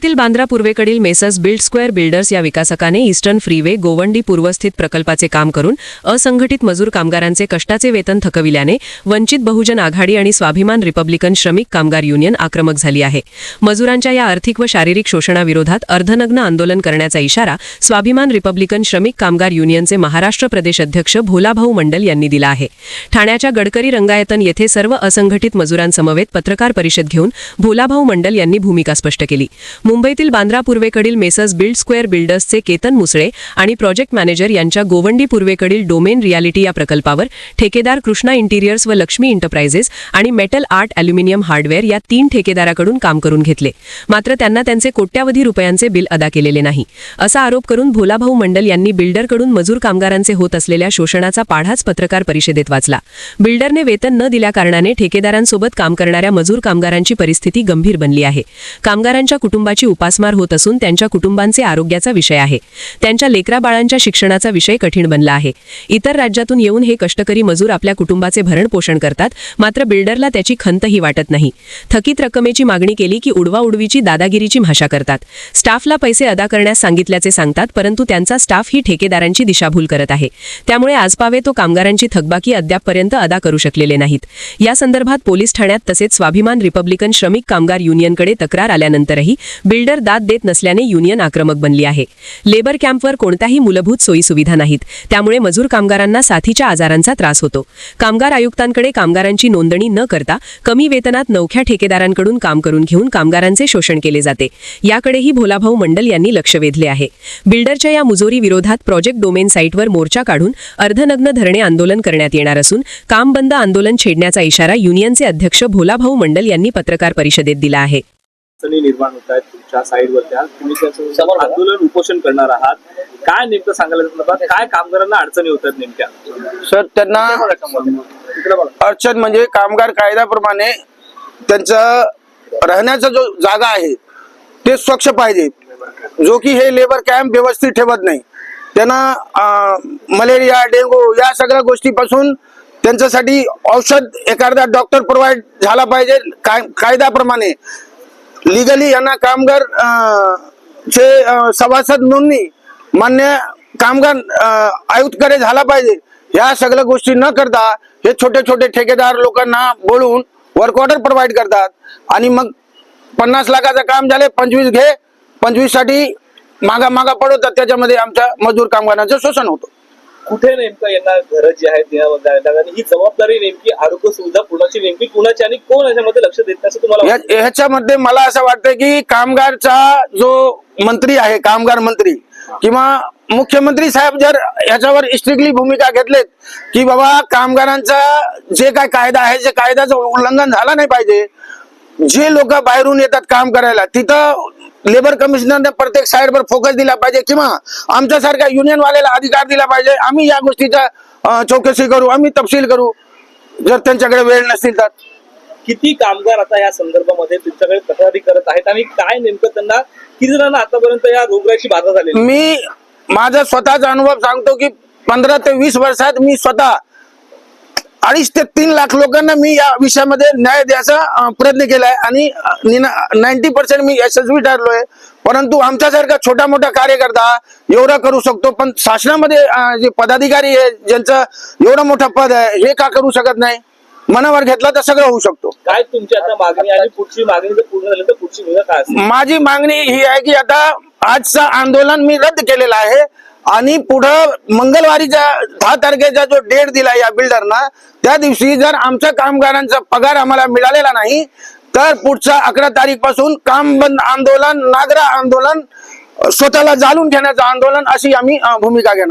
तील बांद्रा पूर्वेकडील messrs build square builders या विकासकाने ईस्टर्न फ्रीवे गोवंडी पूर्वस्थित प्रकल्पाचे काम करून असंघटित मजूर कामगारांचे कष्टाचे वेतन थकविल्याने वंचित बहुजन आघाडी आणि स्वाभिमान रिपब्लिकन श्रमिक कामगार युनियन आक्रमक झाली आहे। मजुरांच्या या आर्थिक व शारीरिक शोषणाविरोधात अर्धनग्न आंदोलन करण्याचा इशारा स्वाभिमान रिपब्लिकन श्रमिक कामगार युनियनचे महाराष्ट्र प्रदेश अध्यक्ष भोलाभाऊ मंडल यांनी दिला आहे। ठाण्याच्या गडकरी रंगायतन येथे सर्व असंघटित मजुरांसमवेत पत्रकार परिषद घेऊन भोलाभाऊ मंडल यांनी भूमिका स्पष्ट केली। मुंबईतील बांद्रा पूर्वेकडील मेसर्स बिल्ड स्क्वेअर बिल्डर्सचे केतन मुसळे आणि प्रोजेक्ट मॅनेजर यांच्या गोवंडी पूर्वेकडील डोमेन रियालिटी या प्रकल्पावर ठेकेदार कृष्णा इंटिरियर्स व लक्ष्मी एंटरप्राइजेस आणि मेटल आर्ट ॲल्युमिनियम हार्डवेअर या 3 ठेकेदाराकडून काम करून घेतले, मात्र त्यांना त्यांचे कोट्यावधी रुपयांचे बिल अदा केलेले नाही, असा आरोप करून भोलाभाऊ मंडल यांनी बिल्डरकडून मजूर कामगारांचे होत असलेल्या शोषणाचा पाढाच पत्रकार परिषदेत वाचला। बिल्डरने वेतन न दिल्याकारणाने ठेकेदारांसोबत काम करणाऱ्या मजूर कामगारांची परिस्थिती गंभीर बनली आहे। कामगारांच्या कुटुंबाची उपासमार होत असून त्यांच्या कुटुंबांचे आरोग्याचा विषय आहे, त्यांच्या लेकराबाळांच्या शिक्षणाचा विषय कठीण बनला आहे। इतर राज्यातून येऊन हे कष्टकरी मजूर आपल्या कुटुंबाचे भरण पोषण करतात, मात्र बिल्डरला त्याची खंतही वाटत नाही। थकीत रकमेची मागणी केली की उडवाउडवीची दादागिरीची भाषा करतात। स्टाफला पैसे अदा करण्यास सांगितल्याचे सांगतात, परंतु त्यांचा स्टाफ ही ठेकेदारांची दिशाभूल करत आहे। त्यामुळे आजपावे तो कामगारांची थकबाकी अद्यापपर्यंत अदा करू शकलेले नाहीत। या संदर्भात पोलीस ठाण्यात तसेच स्वाभिमान रिपब्लिकन श्रमिक कामगार युनियनकडे तक्रार आल्यानंतरही बिल्डर दाद देत नसल्याने युनियन आक्रमक बनली आहे। लेबर कॅम्पवर कोणत्याही मूलभूत सोयी सुविधा नाहीत, त्यामुळे मजूर कामगारांना साथीच्या आजारांचा त्रास होतो। कामगार आयुक्तांकडे कामगारांची नोंदणी न करता कमी वेतनात नवख्या ठेकेदारांकडून काम करून घेऊन कामगारांचे शोषण केले जाते, याकडेही भोलाभाऊ मंडल यांनी लक्ष वेधले आहे। बिल्डरच्या या मुजोरी विरोधात प्रोजेक्ट डोमेन साइटवर मोर्चा काढून अर्धनग्न धरणे आंदोलन करण्यात येणार असून काम बंद आंदोलन छेडण्याचा इशारा युनियनचे अध्यक्ष भोलाभाऊ मंडल यांनी पत्रकार परिषदेत दिला आहे। निर्माण होत आहेत तुमच्या साईडवरती, तुम्ही त्याचं आंदोलन उपोषण करणार आहात, काय नेमकं सांगायला काय कामगारांना अडचणी होतात नेमक्या? सर, त्यांना अडचण म्हणजे कामगार कायद्याप्रमाणे त्यांचं राहण्याचा जो जागा आहे ते स्वच्छ पाहिजे, जो की हे लेबर कॅम्प व्यवस्थित ठेवत नाही। त्यांना मलेरिया, डेंगू या सगळ्या गोष्टीपासून त्यांच्यासाठी औषध एखादा डॉक्टर प्रोव्हाइड झाला पाहिजे कायद्याप्रमाणे। लीगली यांना कामगार चे सभासद नोंदणी मान्य कामगार आयुक्तकडे झाला पाहिजे। ह्या सगळ्या गोष्टी न करता हे छोटे छोटे ठेकेदार लोकांना बोलून वर्क ऑर्डर प्रोव्हाइड करतात आणि मग 50 लाखाचं काम झाले 25 घे, 25 साठी मागा पडवतात। त्याच्यामध्ये आमच्या मजूर कामगारांचं शोषण होतं। कुठे नेमकं यांना घरं जी आहेत ही जबाबदारी नेमकी आरोग्य सुविधा कुणाची नेमकी कुणाची आणि कोण याच्यामध्ये लक्ष देत असं तुम्हाला? ह्याच्यामध्ये मला असं वाटतं की कामगारचा जो मंत्री आहे, कामगार मंत्री किंवा मुख्यमंत्री साहेब जर याच्यावर स्ट्रिक्टली भूमिका घेतलेत की बाबा कामगारांचा जे काय कायदा आहे जे कायद्याचं उल्लंघन झालं नाही पाहिजे, जे लोक बाहेरून येतात काम करायला तिथं लेबर कमिशनरने प्रत्येक साईडवर फोकस दिला पाहिजे किंवा आमच्यासारख्या युनियन वाल्याला अधिकार दिला पाहिजे। आम्ही या गोष्टीचा चौकशी करू, आम्ही तपशील करू जर त्यांच्याकडे वेळ नसतील तर। किती कामगार आता या संदर्भामध्ये तुमच्याकडे तक्रारी करत आहेत आणि काय नेमकं त्यांना किती जणांना आतापर्यंत या रोगाची बाधा झाली? मी माझा स्वतःचा अनुभव सांगतो की 15 ते 20 वर्षात मी स्वतः 2.5 ते 3 लाख लोकांना मी या विषयामध्ये न्याय द्यायचा प्रयत्न केलाय आणि 90% मी यशस्वी ठरलोय। परंतु आमच्यासारखा छोटा मोठा कार्यकर्ता एवढा करू शकतो, पण शासनामध्ये जे पदाधिकारी आहे ज्यांचं एवढं मोठं पद आहे हे का करू शकत नाही? मनावर घेतला तर सगळं होऊ शकतो। काय तुमची आता मागणी आणि पुढची मागणी जर पूर्ण झाली तर पुढची भूमिका काय असेल? माझी मागणी ही आहे की आता आजचं आंदोलन मी रद्द केलेलं आहे आणि पुढं मंगळवारीचा 10 तारखेचा जो डेट दिला या बिल्डरना, त्या दिवशी जर आमच्या कामगारांचा पगार आम्हाला मिळालेला नाही तर पुढच्या 11 तारीखपासून काम बंद आंदोलन, नागरा आंदोलन, स्वतःला जाळून घेण्याचं आंदोलन अशी आम्ही भूमिका घेणार।